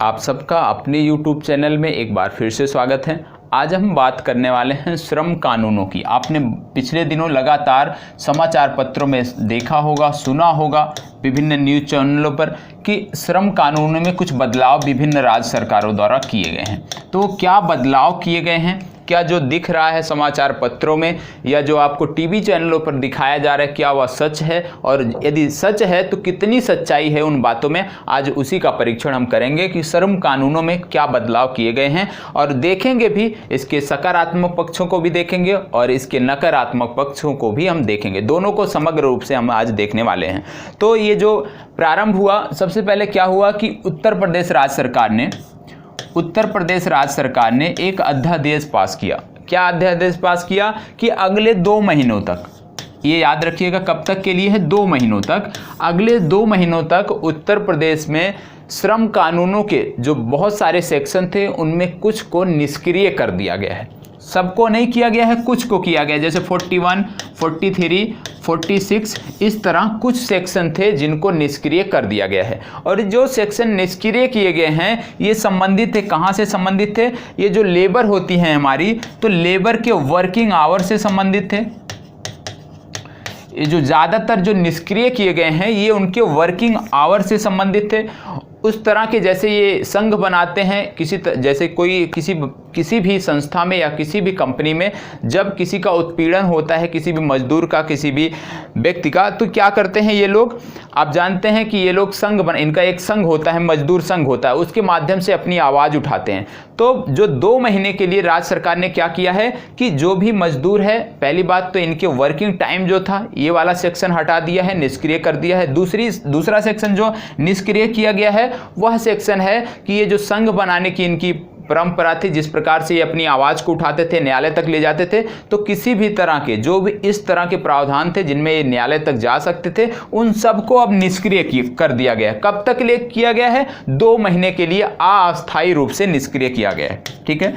आप सबका अपने YouTube चैनल में एक बार फिर से स्वागत है। आज हम बात करने वाले हैं श्रम कानूनों की। आपने पिछले दिनों लगातार समाचार पत्रों में देखा होगा, सुना होगा विभिन्न न्यूज़ चैनलों पर कि श्रम कानूनों में कुछ बदलाव विभिन्न राज्य सरकारों द्वारा किए गए हैं। तो क्या बदलाव किए गए हैं? क्या जो दिख रहा है समाचार पत्रों में या जो आपको टीवी चैनलों पर दिखाया जा रहा है, क्या वह सच है? और यदि सच है तो कितनी सच्चाई है उन बातों में? आज उसी का परीक्षण हम करेंगे कि श्रम कानूनों में क्या बदलाव किए गए हैं, और देखेंगे भी इसके सकारात्मक पक्षों को भी देखेंगे और इसके नकारात्मक पक्षों को भी हम देखेंगे। दोनों को समग्र रूप से हम आज देखने वाले हैं। तो ये जो प्रारंभ हुआ, सबसे पहले क्या हुआ कि उत्तर प्रदेश राज्य सरकार ने एक अध्यादेश पास किया। क्या अध्यादेश पास किया कि अगले 2 महीनों तक, ये याद रखिएगा कब तक के लिए है, 2 महीनों तक, अगले 2 महीनों तक उत्तर प्रदेश में श्रम कानूनों के जो बहुत सारे सेक्शन थे उनमें कुछ को निष्क्रिय कर दिया गया है। सबको नहीं किया गया है, कुछ को किया गया, जैसे 41, 43, 46 इस तरह कुछ सेक्शन थे जिनको निष्क्रिय कर दिया गया है। और जो सेक्शन निष्क्रिय किए गए हैं ये संबंधित थे, कहाँ से संबंधित थे? ये जो लेबर होती हैं हमारी, तो लेबर के वर्किंग आवर से संबंधित थे। ये जो ज़्यादातर जो निष्क्रिय किए गए हैं ये उनके वर्किंग आवर से संबंधित थे। उस तरह के जैसे ये संघ बनाते हैं जैसे कोई किसी भी संस्था में या किसी भी कंपनी में जब किसी का उत्पीड़न होता है, किसी भी मजदूर का, किसी भी व्यक्ति का, तो क्या करते हैं ये लोग? आप जानते हैं कि ये लोग इनका एक संघ होता है, मजदूर संघ होता है, उसके माध्यम से अपनी आवाज़ उठाते हैं। तो जो 2 महीने के लिए राज्य सरकार ने क्या किया है कि जो भी मजदूर है, पहली बात तो इनके वर्किंग टाइम जो था ये वाला सेक्शन हटा दिया है, निष्क्रिय कर दिया है। दूसरा सेक्शन जो निष्क्रिय किया गया है वह सेक्शन है कि ये जो संघ बनाने की इनकी परंपरा थी, जिस प्रकार से ये अपनी आवाज़ को उठाते थे, न्यायालय तक ले जाते थे, तो किसी भी तरह के जो भी इस तरह के प्रावधान थे जिनमें ये न्यायालय तक जा सकते थे, उन सबको अब निष्क्रिय कर दिया गया है। कब तक ले किया गया है? 2 महीने के लिए अस्थायी रूप से निष्क्रिय किया गया है। ठीक है,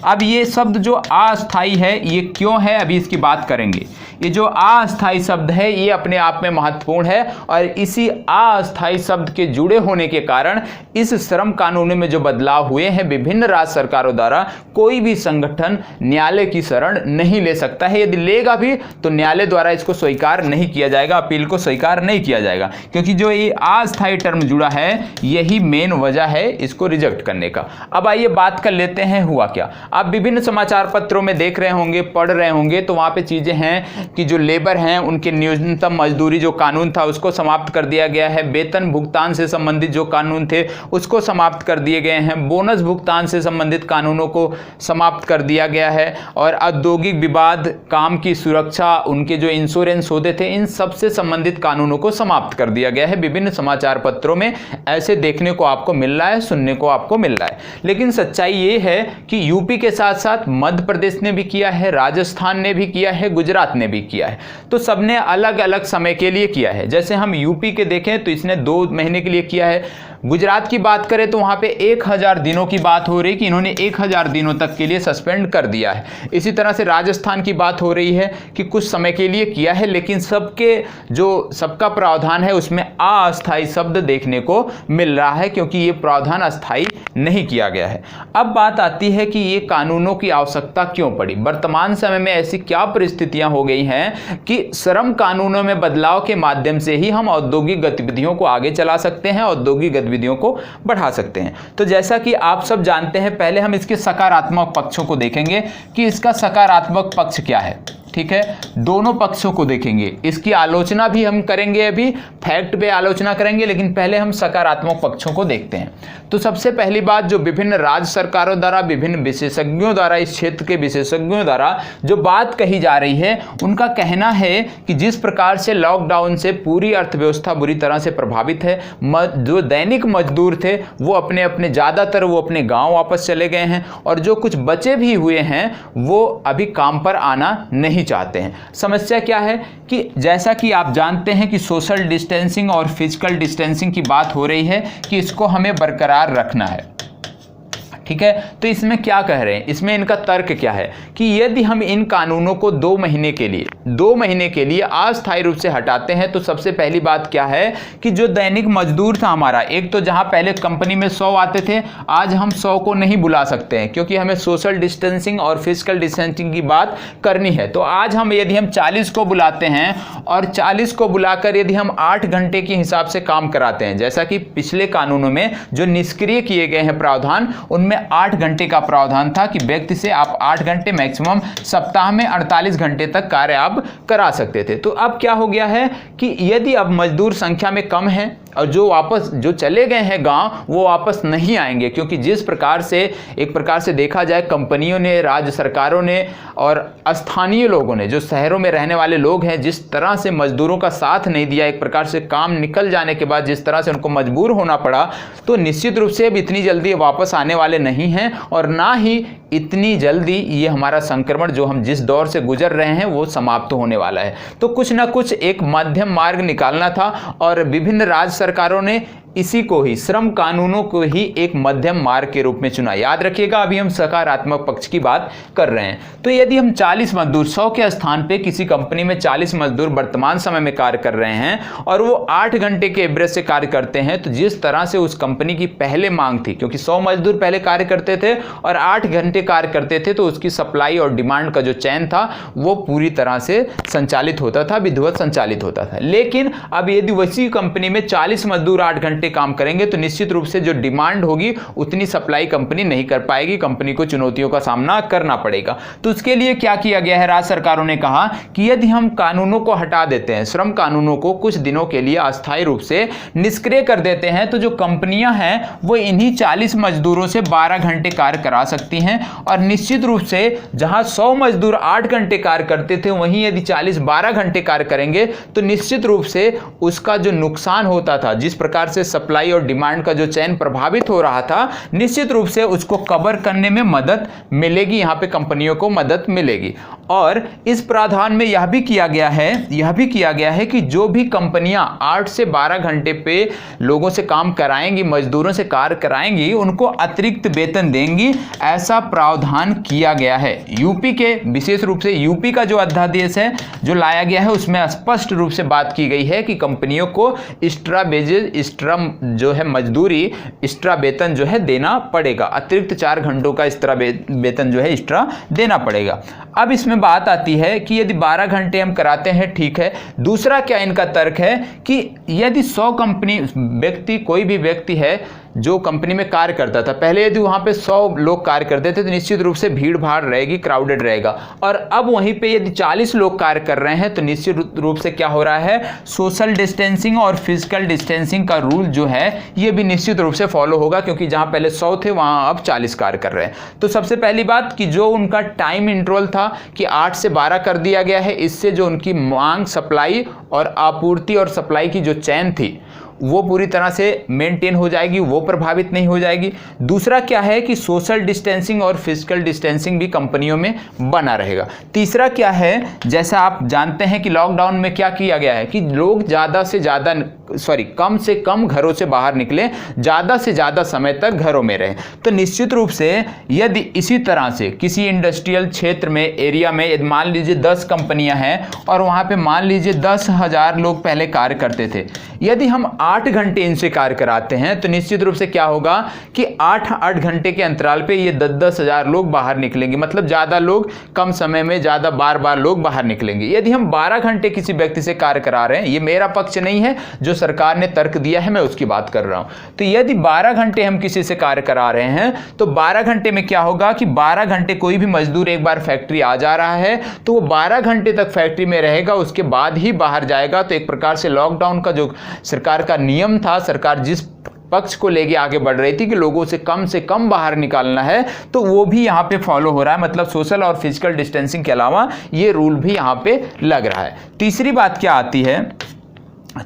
अब ये शब्द जो अस्थायी है ये क्यों है, अभी इसकी बात करेंगे। ये जो अस्थायी शब्द है ये अपने आप में महत्वपूर्ण है, और इसी अस्थायी शब्द के जुड़े होने के कारण इस श्रम कानून में जो बदलाव हुए हैं विभिन्न राज्य सरकारों द्वारा, कोई भी संगठन न्यायालय की शरण नहीं ले सकता है। यदि लेगा भी तो न्यायालय द्वारा इसको स्वीकार नहीं किया जाएगा, अपील को स्वीकार नहीं किया जाएगा, क्योंकि जो ये अस्थायी टर्म जुड़ा है यही मेन वजह है इसको रिजेक्ट करने का। अब आइए बात कर लेते हैं हुआ क्या। आप विभिन्न समाचार पत्रों में देख रहे होंगे, पढ़ रहे होंगे, तो वहाँ पे चीज़ें हैं कि जो लेबर हैं उनके न्यूनतम मजदूरी जो कानून था उसको समाप्त कर दिया गया है, वेतन भुगतान से संबंधित जो कानून थे उसको समाप्त कर दिए गए हैं, बोनस भुगतान से संबंधित कानूनों को समाप्त कर दिया गया है, और औद्योगिक विवाद, काम की सुरक्षा, उनके जो इंश्योरेंस होते थे, इन सब से संबंधित कानूनों को समाप्त कर दिया गया है। विभिन्न समाचार पत्रों में ऐसे देखने को आपको मिल रहा है, सुनने को आपको मिल रहा है। लेकिन सच्चाई ये है कि यूपी के साथ साथ मध्य प्रदेश ने भी किया है, राजस्थान ने भी किया है, गुजरात ने भी किया है। तो सबने अलग अलग समय के लिए किया है। जैसे हम यूपी के देखें तो इसने 2 महीने के लिए किया है। गुजरात की बात करें तो वहाँ पे 1000 दिनों की बात हो रही कि इन्होंने 1000 दिनों तक के लिए सस्पेंड कर दिया है। इसी तरह से राजस्थान की बात हो रही है कि कुछ समय के लिए किया है, लेकिन सबका प्रावधान है उसमें अस्थायी शब्द देखने को मिल रहा है, क्योंकि ये प्रावधान अस्थायी नहीं किया गया है। अब बात आती है कि ये कानूनों की आवश्यकता क्यों पड़ी। वर्तमान समय में ऐसी क्या परिस्थितियां हो गई हैं कि श्रम कानूनों में बदलाव के माध्यम से ही हम औद्योगिक गतिविधियों को आगे चला सकते हैं, औद्योगिक गतिविधियों को बढ़ा सकते हैं। तो जैसा कि आप सब जानते हैं, पहले हम इसके सकारात्मक पक्षों को देखेंगे कि इसका सकारात्मक पक्ष क्या है। ठीक है, दोनों पक्षों को देखेंगे, इसकी आलोचना भी हम करेंगे, अभी फैक्ट पे आलोचना करेंगे, लेकिन पहले हम सकारात्मक पक्षों को देखते हैं। तो सबसे पहली बात, जो विभिन्न राज्य सरकारों द्वारा, विभिन्न विशेषज्ञों द्वारा, इस क्षेत्र के विशेषज्ञों द्वारा जो बात कही जा रही है, उनका कहना है कि जिस प्रकार से लॉकडाउन से पूरी अर्थव्यवस्था बुरी तरह से प्रभावित है, जो दैनिक मजदूर थे वो अपने ज़्यादातर वो अपने गाँव वापस चले गए हैं, और जो कुछ बचे भी हुए हैं वो अभी काम पर आना नहीं चाहते हैं। समस्या क्या है कि जैसा कि आप जानते हैं कि सोशल डिस्टेंसिंग और फिजिकल डिस्टेंसिंग की बात हो रही है कि इसको हमें बरकरार रखना है। ठीक है, तो इसमें क्या कह रहे हैं, इसमें इनका तर्क क्या है कि यदि हम इन कानूनों को 2 महीने के लिए 2 महीने के लिए अस्थायी रूप से हटाते हैं तो सबसे पहली बात क्या है कि जो दैनिक मजदूर था हमारा, एक तो जहां पहले कंपनी में 100 आते थे, आज हम 100 को नहीं बुला सकते हैं क्योंकि हमें सोशल डिस्टेंसिंग और फिजिकल डिस्टेंसिंग की बात करनी है। तो आज हम यदि हम 40 को बुलाते हैं और 40 को बुलाकर यदि हम 8 घंटे के हिसाब से काम कराते हैं, जैसा कि पिछले कानूनों में जो निष्क्रिय किए गए हैं प्रावधान, उनमें 8 घंटे का प्रावधान था कि व्यक्ति से आप 8 घंटे मैक्सिमम सप्ताह में 48 घंटे तक कार्य आप करा सकते थे। तो अब क्या हो गया है कि यदि अब मजदूर संख्या में कम है और जो चले गए हैं गांव वो वापस नहीं आएंगे, क्योंकि जिस प्रकार से एक प्रकार से देखा जाए कंपनियों ने, राज्य सरकारों ने और स्थानीय लोगों ने, जो शहरों में रहने वाले लोग हैं, जिस तरह से मजदूरों का साथ नहीं दिया, एक प्रकार से काम निकल जाने के बाद जिस तरह से उनको मजबूर होना पड़ा, तो निश्चित रूप से अब इतनी जल्दी वापस आने वाले नहीं हैं और ना ही इतनी जल्दी ये हमारा संक्रमण जो हम जिस दौर से गुजर रहे हैं वो समाप्त होने वाला है। तो कुछ ना कुछ एक मध्यम मार्ग निकालना था और विभिन्न राज्य सरकारों ने इसी को ही, श्रम कानूनों को ही एक मध्यम मार्ग के रूप में चुना। याद रखिएगा अभी हम सकारात्मक पक्ष की बात कर रहे हैं। तो यदि हम 40 मजदूर, 100 के स्थान पे किसी कंपनी में 40 मजदूर वर्तमान समय में कार्य कर रहे हैं और वो 8 घंटे के एवरेज से कार्य करते हैं, तो जिस तरह से उस कंपनी की पहले मांग थी, क्योंकि 100 मजदूर पहले कार्य करते थे और 8 घंटे कार्य करते थे, तो उसकी सप्लाई और डिमांड का जो चैन था वो पूरी तरह से संचालित होता था, विधिवत संचालित होता था। लेकिन अब यदि वैसी कंपनी में 40 मजदूर 8 घंटे काम करेंगे तो निश्चित रूप से जो डिमांड होगी उतनी सप्लाई कंपनी नहीं कर पाएगी, कंपनी को चुनौतियों का सामना करना पड़ेगा। तो उसके लिए क्या किया गया है, राज्य सरकारों ने कहा कि यदि हम कानूनों को हटा देते हैं, श्रम कानूनों को कुछ दिनों के लिए अस्थायी रूप से निष्क्रिय कर देते हैं, तो जो कंपनियां हैं वो इन्हीं 40 मजदूरों से 12 घंटे कार्य करा सकती हैं और निश्चित रूप से जहां 100 मजदूर 8 घंटे कार्य करते थे, वहीं यदि 40 12 घंटे कार्य करेंगे तो निश्चित रूप से उसका जो नुकसान होता था, जिस प्रकार से सप्लाई और डिमांड का जो चैन प्रभावित हो रहा था, निश्चित रूप से उसको कवर करने में मदद मिलेगी, यहां पे कंपनियों को मदद मिलेगी। और इस प्रावधान में यह भी किया गया है कि जो भी कंपनियां 8 से 12 घंटे पे लोगों से काम कराएंगी, मजदूरों से कार्य कराएंगी, उनको अतिरिक्त वेतन देंगी, ऐसा प्रावधान किया गया है। यूपी के, विशेष रूप से यूपी का जो अध्यादेश है जो लाया गया है, उसमें स्पष्ट रूप से बात की गई है कि कंपनियों को एक्स्ट्रा वेजेस, एक्स्ट्रा जो है मजदूरी, एक्स्ट्रा वेतन जो है देना पड़ेगा, अतिरिक्त 4 घंटों का एक्स्ट्रा वेतन जो है एक्स्ट्रा देना पड़ेगा। अब इसमें बात आती है कि यदि 12 घंटे हम कराते हैं, ठीक है, दूसरा क्या इनका तर्क है कि यदि 100 कंपनी व्यक्ति, कोई भी व्यक्ति है जो कंपनी में कार्य करता था, पहले यदि वहां पे 100 लोग कार्य करते थे तो निश्चित रूप से भीड़ भाड़ रहेगी, क्राउडेड रहेगा, और अब वहीं पे यदि 40 लोग कार्य कर रहे हैं तो निश्चित रूप से क्या हो रहा है, सोशल डिस्टेंसिंग और फिजिकल डिस्टेंसिंग का रूल जो है ये भी निश्चित रूप से फॉलो होगा, क्योंकि जहां पहले 100 थे वहां अब 40 कार्य कर रहे हैं। तो सबसे पहली बात कि जो उनका टाइम इंटरवल था कि 8 से 12 कर दिया गया है, इससे जो उनकी मांग, सप्लाई और आपूर्ति और सप्लाई की जो चैन थी वो पूरी तरह से मेंटेन हो जाएगी, वो प्रभावित नहीं हो जाएगी। दूसरा क्या है कि सोशल डिस्टेंसिंग और फिजिकल डिस्टेंसिंग भी कंपनियों में बना रहेगा। तीसरा क्या है, जैसा आप जानते हैं कि लॉकडाउन में क्या किया गया है कि लोग कम से कम घरों से बाहर निकले, ज़्यादा से ज़्यादा समय तक घरों में रहें। तो निश्चित रूप से यदि इसी तरह से किसी इंडस्ट्रियल क्षेत्र में, एरिया में मान लीजिए 10 कंपनियां हैं और वहाँ पे मान लीजिए 10,000 लोग पहले कार्य करते थे, यदि हम 8 घंटे इनसे कार्य कराते हैं तो निश्चित रूप से क्या होगा कि 8 घंटे के अंतराल पे ये 10,000 लोग बाहर निकलेंगे, मतलब ज़्यादा लोग कम समय में, ज़्यादा बार लोग बाहर निकलेंगे। यदि हम 12 घंटे किसी व्यक्ति से कार्य करा रहे हैं, ये मेरा पक्ष नहीं है, जो सरकार ने तर्क दिया है मैं उसकी बात कर रहा हूं, तो यदि 12 घंटे हम किसी से कार्य करा रहे हैं तो 12 घंटे में क्या होगा कि 12 घंटे कोई भी मजदूर एक बार फैक्ट्री आ जा रहा है तो वो 12 घंटे तक फैक्ट्री में रहेगा, उसके बाद ही बाहर जाएगा। तो एक प्रकार से लॉकडाउन का जो सरकार का नियम था, सरकार जिस पक्ष को लेके आगे बढ़ रही थी कि लोगों से कम बाहर निकालना है, तो वो भी यहाँ पे फॉलो हो रहा है, मतलब सोशल और फिजिकल डिस्टेंसिंग के अलावा ये रूल भी यहाँ पे लग रहा है। तीसरी बात क्या आती है,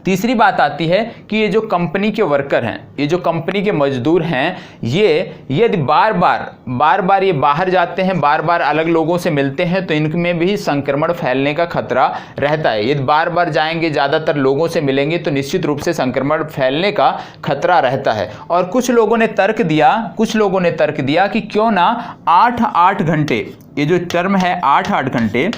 तीसरी बात आती है कि ये जो कंपनी के वर्कर हैं, ये जो कंपनी के मजदूर हैं, ये यदि बार बार ये बाहर जाते हैं, बार बार अलग लोगों से मिलते हैं, तो इनमें भी संक्रमण फैलने का खतरा रहता है। यदि बार बार जाएंगे, ज़्यादातर लोगों से मिलेंगे, तो निश्चित रूप से संक्रमण फैलने का खतरा रहता है। और कुछ लोगों ने तर्क दिया कि क्यों ना 8-8 घंटे, ये जो टर्म है 8-8 घंटे,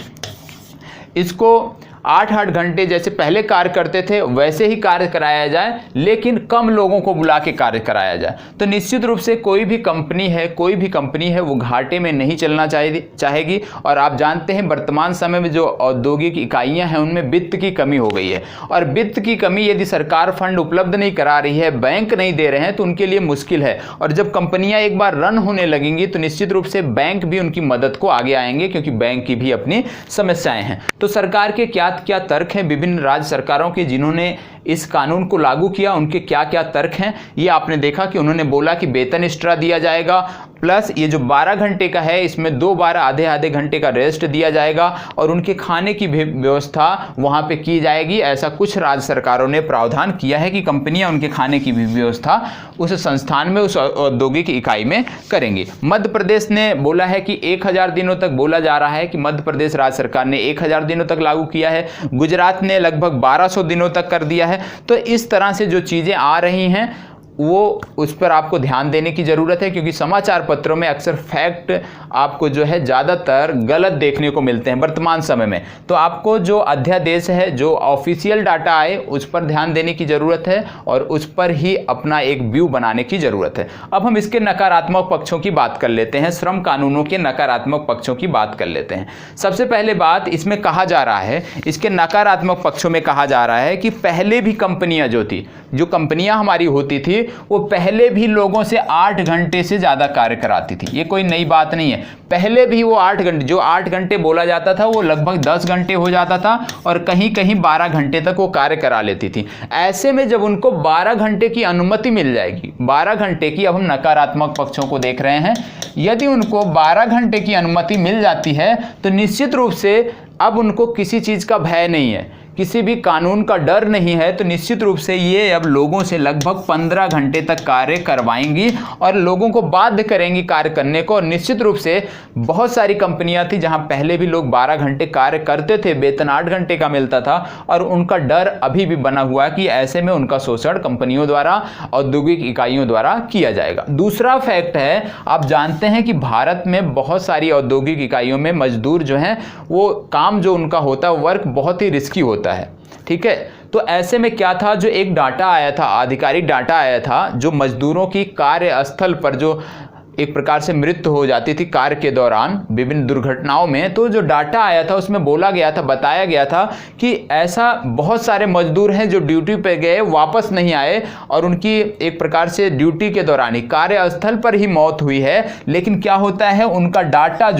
इसको 8-8 घंटे जैसे पहले कार्य करते थे वैसे ही कार्य कराया जाए, लेकिन कम लोगों को बुला के कार्य कराया जाए। तो निश्चित रूप से कोई भी कंपनी है वो घाटे में नहीं चलना चाहेगी। और आप जानते हैं वर्तमान समय में जो औद्योगिक इकाइयां हैं उनमें वित्त की कमी हो गई है, और वित्त की कमी यदि सरकार फंड उपलब्ध नहीं करा रही है, बैंक नहीं दे रहे हैं, तो उनके लिए मुश्किल है। और जब कंपनियां एक बार रन होने लगेंगी तो निश्चित रूप से बैंक भी उनकी मदद को आगे आएंगे, क्योंकि बैंक की भी अपनी समस्याएं हैं। तो सरकार के क्या तर्क हैं, विभिन्न राज्य सरकारों के जिन्होंने इस कानून को लागू किया उनके क्या क्या तर्क हैं, ये आपने देखा कि उन्होंने बोला कि वेतन एक्स्ट्रा दिया जाएगा, प्लस ये जो 12 घंटे का है इसमें 2 बार आधे घंटे का रेस्ट दिया जाएगा, और उनके खाने की व्यवस्था वहां पे की जाएगी। ऐसा कुछ राज्य सरकारों ने प्रावधान किया है कि कंपनियां उनके खाने की भी व्यवस्था उस संस्थान में, उस औद्योगिक इकाई में करेंगी। मध्य प्रदेश ने बोला है कि 1000 दिनों तक, बोला जा रहा है कि मध्य प्रदेश राज्य सरकार ने 1000 दिनों तक लागू किया है। गुजरात ने लगभग 1200 दिनों तक कर दिया है। तो इस तरह से जो चीजें आ रही हैं वो उस पर आपको ध्यान देने की ज़रूरत है, क्योंकि समाचार पत्रों में अक्सर फैक्ट आपको जो है ज़्यादातर गलत देखने को मिलते हैं वर्तमान समय में। तो आपको जो अध्यादेश है, जो ऑफिशियल डाटा आए उस पर ध्यान देने की ज़रूरत है, और उस पर ही अपना एक व्यू बनाने की ज़रूरत है। अब हम इसके नकारात्मक पक्षों की बात कर लेते हैं, श्रम कानूनों के नकारात्मक पक्षों की बात कर लेते हैं। सबसे पहले बात इसमें कहा जा रहा है, इसके नकारात्मक पक्षों में कहा जा रहा है कि पहले भी कंपनियां जो कंपनियां हमारी होती थी वो पहले भी लोगों से 8 घंटे से ज़्यादा कार्य कराती थी। ये कोई नई बात नहीं है, पहले भी वो 8 घंटे, जो 8 घंटे बोला जाता था वो लगभग 10 घंटे हो जाता था, और कहीं कहीं 12 घंटे तक वो कार्य करा लेती थी। ऐसे में जब उनको 12 घंटे की अनुमति मिल जाएगी, 12 घंटे की, अब हम नकारात्मक पक्षों को देख रहे हैं, यदि उनको 12 घंटे की अनुमति मिल जाती है तो निश्चित रूप से अब उनको किसी चीज़ का भय नहीं है, किसी भी कानून का डर नहीं है। तो निश्चित रूप से ये अब लोगों से लगभग 15 घंटे तक कार्य करवाएंगी और लोगों को बाध्य करेंगी कार्य करने को। और निश्चित रूप से बहुत सारी कंपनियां थी जहां पहले भी लोग 12 घंटे कार्य करते थे, वेतन 8 घंटे का मिलता था, और उनका डर अभी भी बना हुआ है कि ऐसे में उनका शोषण कंपनियों द्वारा, औद्योगिक इकाइयों द्वारा किया जाएगा। दूसरा फैक्ट है, आप जानते हैं कि भारत में बहुत सारी औद्योगिक इकाइयों में मजदूर जो हैं वो काम जो उनका होता है, वर्क बहुत ही रिस्की होता है, ठीक है। तो ऐसे में क्या था, जो एक डाटा आया था, आधिकारिक डाटा आया था, जो मजदूरों की कार्यस्थल पर जो एक प्रकार से मृत्यु हो जाती थी कार्य के दौरान विभिन्न दुर्घटनाओं में, तो जो डाटा आया था उसमें बोला गया था, बताया गया था कि ऐसा बहुत सारे मजदूर हैं जो ड्यूटी पे गए, वापस नहीं आए, और उनकी एक प्रकार से ड्यूटी के दौरान ही कार्यस्थल पर ही मौत हुई है। लेकिन क्या होता है, उनका डाटा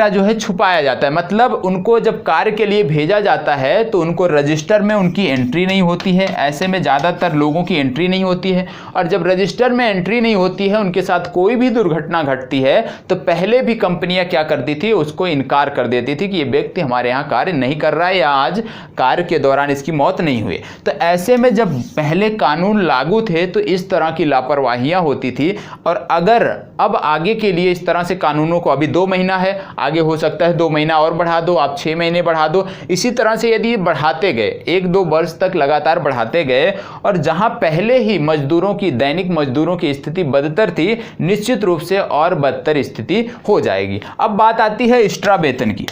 जो है छुपाया जाता है। मतलब उनको जब कार्य के लिए भेजा जाता है तो उनको रजिस्टर में उनकी एंट्री नहीं होती है। ऐसे में ज़्यादातर लोगों की एंट्री नहीं होती है, और जब रजिस्टर में एंट्री नहीं होती है, उनके साथ कोई भी दुर्घटना घटती है तो पहले भी कंपनियां क्या करती थी, उसको इनकार कर देती थी कि ये व्यक्ति हमारे यहाँ कार्य नहीं कर रहा है, या आज कार्य के दौरान इसकी मौत नहीं हुई। तो ऐसे में जब पहले कानून लागू थे तो इस तरह की लापरवाहियाँ होती थी। और अगर अब आगे के लिए इस तरह से कानूनों को, अभी 2 महीना है, आगे हो सकता है 2 महीना और बढ़ा दो, आप 6 महीने बढ़ा दो, इसी तरह से यदि बढ़ाते गए 1-2 वर्ष तक लगातार बढ़ाते गए, और जहां पहले ही मजदूरों की, दैनिक मजदूरों की स्थिति बदतर थी, निश्चित रूप से और बदतर स्थिति हो जाएगी। अब बात आती है एक्स्ट्रा वेतन की।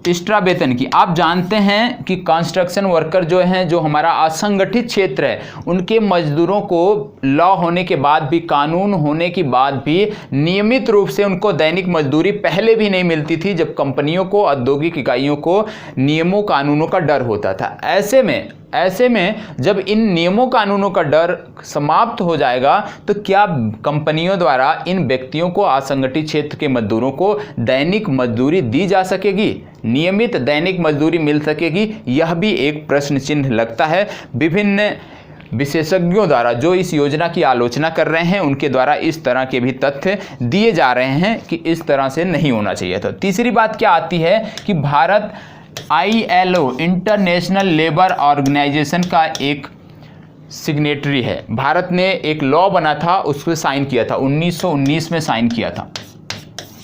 एक्स्ट्रा वेतन की आप जानते हैं कि कंस्ट्रक्शन वर्कर जो हैं, जो हमारा असंगठित क्षेत्र है, उनके मजदूरों को लॉ होने के बाद भी, कानून होने के बाद भी नियमित रूप से उनको दैनिक मजदूरी पहले भी नहीं मिलती थी, जब कंपनियों को, औद्योगिक इकाइयों को नियमों कानूनों का डर होता था। ऐसे में जब इन नियमों कानूनों का डर समाप्त हो जाएगा तो क्या कंपनियों द्वारा इन व्यक्तियों को, असंगठित क्षेत्र के मजदूरों को दैनिक मजदूरी दी जा सकेगी, नियमित दैनिक मजदूरी मिल सकेगी? यह भी एक प्रश्न चिन्ह लगता है। विभिन्न विशेषज्ञों द्वारा जो इस योजना की आलोचना कर रहे हैं, उनके द्वारा इस तरह के भी तथ्य दिए जा रहे हैं कि इस तरह से नहीं होना चाहिए था। तीसरी बात क्या आती है कि Bharat ILO, International Labour Organisation का एक सिग्नेटरी है। भारत ने एक लॉ बना था, उस पर साइन किया था, 1919 में साइन किया था,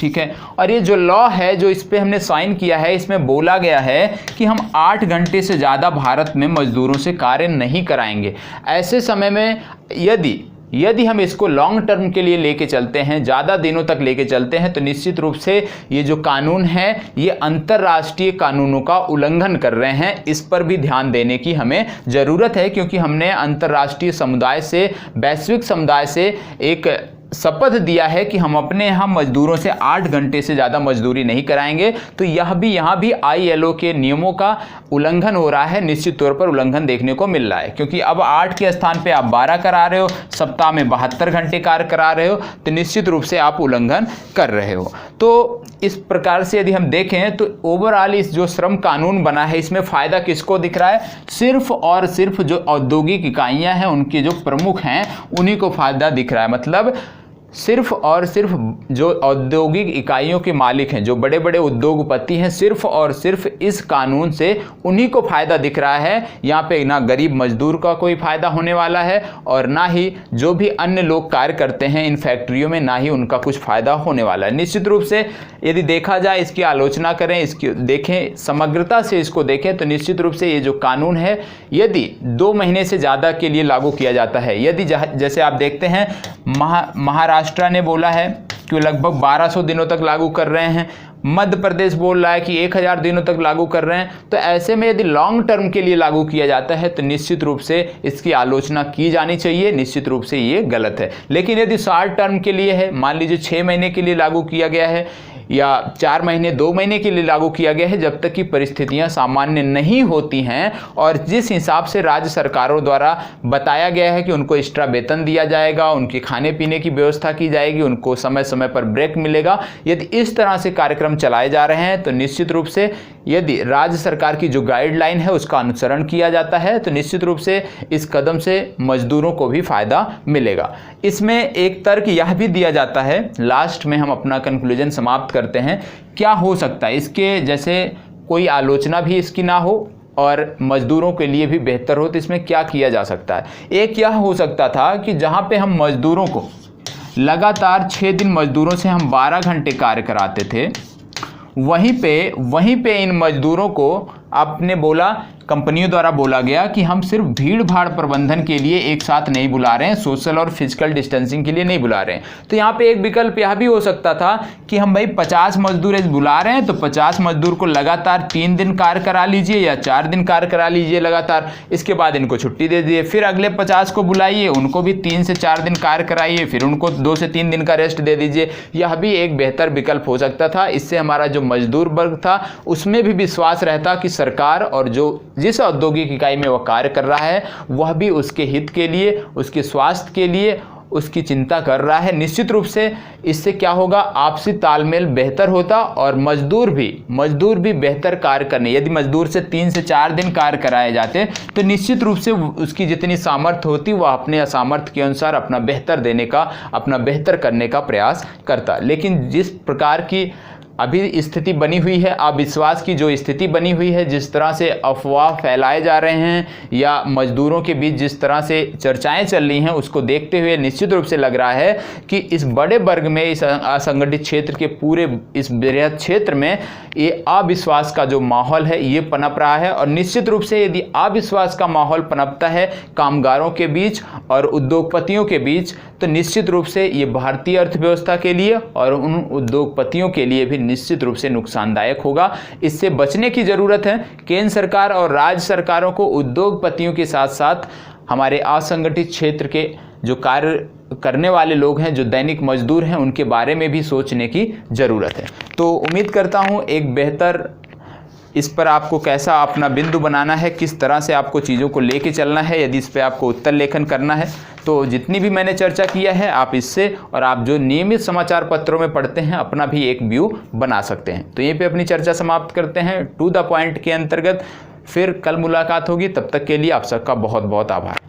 ठीक है। और ये जो लॉ है, जो इस पे हमने साइन किया है, इसमें बोला गया है कि हम 8 घंटे से ज़्यादा भारत में मजदूरों से कार्य नहीं कराएंगे। ऐसे समय में यदि यदि हम इसको लॉन्ग टर्म के लिए लेके चलते हैं, ज़्यादा दिनों तक लेके चलते हैं, तो निश्चित रूप से ये जो कानून है ये अंतर्राष्ट्रीय कानूनों का उल्लंघन कर रहे हैं। इस पर भी ध्यान देने की हमें ज़रूरत है, क्योंकि हमने अंतर्राष्ट्रीय समुदाय से, वैश्विक समुदाय से एक शपथ दिया है कि हम अपने यहाँ मजदूरों से 8 घंटे से ज़्यादा मजदूरी नहीं कराएंगे। तो यहाँ भी ILO के नियमों का उल्लंघन हो रहा है, निश्चित तौर पर उल्लंघन देखने को मिल रहा है, क्योंकि अब 8 के स्थान पे आप 12 करा रहे हो, सप्ताह में 72 घंटे कार्य करा रहे हो, तो निश्चित रूप से आप उल्लंघन कर रहे हो। तो इस प्रकार से यदि हम देखें तो ओवरऑल इस जो श्रम कानून बना है इसमें फ़ायदा किसको दिख रहा है? सिर्फ और सिर्फ जो औद्योगिक इकाइयाँ हैं, उनके जो प्रमुख हैं, उन्हीं को फ़ायदा दिख रहा है। मतलब सिर्फ और सिर्फ जो औद्योगिक इकाइयों के मालिक हैं, जो बड़े बड़े उद्योगपति हैं, सिर्फ और सिर्फ इस कानून से उन्हीं को फ़ायदा दिख रहा है। यहाँ पे ना गरीब मजदूर का कोई फ़ायदा होने वाला है और ना ही जो भी अन्य लोग कार्य करते हैं इन फैक्ट्रियों में, ना ही उनका कुछ फ़ायदा होने वाला है। निश्चित रूप से यदि देखा जाए, इसकी आलोचना करें, इसकी देखें, समग्रता से इसको देखें, तो निश्चित रूप से ये जो कानून है यदि 2 महीने से ज़्यादा के लिए लागू किया जाता है, यदि जैसे आप देखते हैं महाराष्ट्र ने बोला है कि लगभग 1200 दिनों तक लागू कर रहे हैं, मध्य प्रदेश बोल रहा है कि 1000 दिनों तक लागू कर रहे हैं, तो ऐसे में यदि लॉन्ग टर्म के लिए लागू किया जाता है तो निश्चित रूप से इसकी आलोचना की जानी चाहिए, निश्चित रूप से ये गलत है। लेकिन यदि शॉर्ट टर्म के लिए है, मान लीजिए 6 महीने के लिए लागू किया गया है या 4 महीने 2 महीने के लिए लागू किया गया है, जब तक कि परिस्थितियां सामान्य नहीं होती हैं और जिस हिसाब से राज्य सरकारों द्वारा बताया गया है कि उनको एक्स्ट्रा वेतन दिया जाएगा, उनके खाने पीने की व्यवस्था की जाएगी, उनको समय समय पर ब्रेक मिलेगा, यदि इस तरह से कार्यक्रम चलाए जा रहे हैं तो निश्चित रूप से यदि राज्य सरकार की जो गाइडलाइन है उसका अनुसरण किया जाता है तो निश्चित रूप से इस कदम से मजदूरों को भी फायदा मिलेगा। इसमें एक तर्क यह भी दिया जाता है, लास्ट में हम अपना कंक्लूजन समाप्त करते हैं, क्या हो सकता है इसके जैसे कोई आलोचना भी इसकी ना हो और मजदूरों के लिए भी बेहतर हो, तो इसमें क्या किया जा सकता है? एक यह हो सकता था कि जहाँ पे हम मजदूरों को लगातार 6 दिन मजदूरों से हम 12 घंटे कार्य कराते थे, वहीं पे इन मजदूरों को आपने बोला, कंपनियों द्वारा बोला गया कि हम सिर्फ भीड़ भाड़ प्रबंधन के लिए एक साथ नहीं बुला रहे हैं, सोशल और फिजिकल डिस्टेंसिंग के लिए नहीं बुला रहे हैं। तो यहाँ पे एक विकल्प यह भी हो सकता था कि हम भाई 50 मजदूर बुला रहे हैं तो 50 मजदूर को लगातार 3 दिन कार्य करा लीजिए या 4 दिन कार्य करा लीजिए लगातार, इसके बाद इनको छुट्टी दे दीजिए, फिर अगले 50 को बुलाइए, उनको भी 3 से 4 दिन कार्य कराइए, फिर उनको 2 से 3 दिन का रेस्ट दे दीजिए। यह भी एक बेहतर विकल्प हो सकता था। इससे हमारा जो मजदूर वर्ग था उसमें भी विश्वास रहता कि सरकार और जो जिस औद्योगिक इकाई में वह कार्य कर रहा है वह भी उसके हित के लिए, उसके स्वास्थ्य के लिए उसकी चिंता कर रहा है। निश्चित रूप से इससे क्या होगा, आपसी तालमेल बेहतर होता और मजदूर भी बेहतर कार्य करने, यदि मजदूर से 3 से 4 दिन कार्य कराए जाते तो निश्चित रूप से उसकी जितनी सामर्थ्य होती वह अपने असामर्थ्य के अनुसार अपना बेहतर देने का, अपना बेहतर करने का प्रयास करता। लेकिन जिस प्रकार की अभी स्थिति बनी हुई है, अविश्वास की जो स्थिति बनी हुई है, जिस तरह से अफवाह फैलाए जा रहे हैं या मजदूरों के बीच जिस तरह से चर्चाएं चल रही हैं, उसको देखते हुए निश्चित रूप से लग रहा है कि इस बड़े वर्ग में, इस असंगठित क्षेत्र के पूरे इस बृहद क्षेत्र में ये अविश्वास का जो माहौल है ये पनप रहा है। और निश्चित रूप से यदि अविश्वास का माहौल पनपता है कामगारों के बीच और उद्योगपतियों के बीच, तो निश्चित रूप से ये भारतीय अर्थव्यवस्था के लिए और उन उद्योगपतियों के लिए भी निश्चित रूप से नुकसानदायक होगा। इससे बचने की ज़रूरत है। केंद्र सरकार और राज्य सरकारों को उद्योगपतियों के साथ साथ हमारे असंगठित क्षेत्र के जो कार्य करने वाले लोग हैं, जो दैनिक मजदूर हैं, उनके बारे में भी सोचने की ज़रूरत है। तो उम्मीद करता हूँ एक बेहतर, इस पर आपको कैसा अपना बिंदु बनाना है, किस तरह से आपको चीज़ों को लेके चलना है, यदि इस पर आपको उत्तर लेखन करना है तो जितनी भी मैंने चर्चा किया है आप इससे और आप जो नियमित समाचार पत्रों में पढ़ते हैं अपना भी एक व्यू बना सकते हैं। तो यहीं पे अपनी चर्चा समाप्त करते हैं टू द पॉइंट के अंतर्गत। फिर कल मुलाकात होगी, तब तक के लिए आप सबका बहुत बहुत आभार।